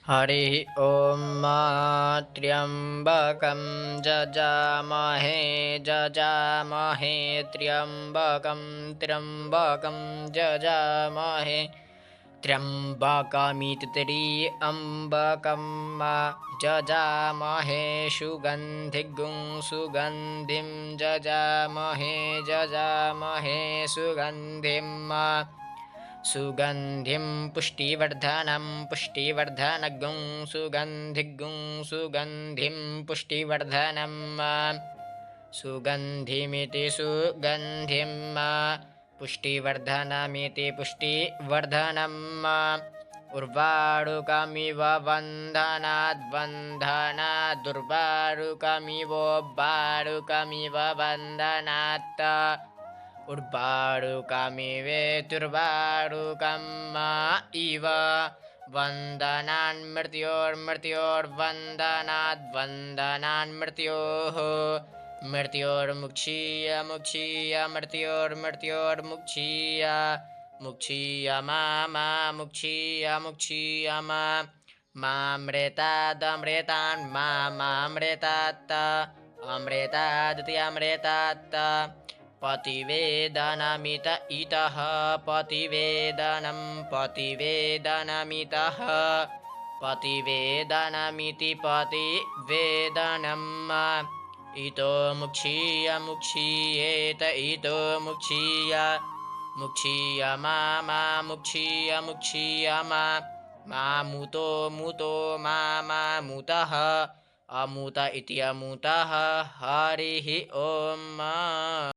हरिः ॐ त्र्यम्बकं जजामहे जजामहे त्र्यम्बकं जजामहे त्र्यम्बकमिति जजामहे सुगन्धिं जजामहे सुगन्धिं सुगन्धिं पुष्टिवर्धनगुं सुगन्धिं पुष्टिवर्धनं सुगन्धिमिति सुगन्धिं पुष्टिवर्धनमिति पुष्टिवर्धनम् उर्वारुकमिव वन्दनाद्वन्दनादुर्वारुकमिव वन्दनात् उर्वारुकमिवेतुर्वारुकं इव वन्दनान्मृत्योर्मृत्योर्वन्दनाद्वन्दनान्मृत्योः मृत्योर्मुक्षीय मृत्योर्मृत्योर्मुक्षीय मुक्षीय मामृतादमृतान् मामृतात् अमृतादित्यमृतात् पतिवेदनमित इतः पतिवेदनमितः पतिवेदनमिति पतिवेदनम् इतो मुक्षीयेत इतो मुक्षीय मुक्षीय मुतो मुतः अमुत इति अमुतः हरिः ॐ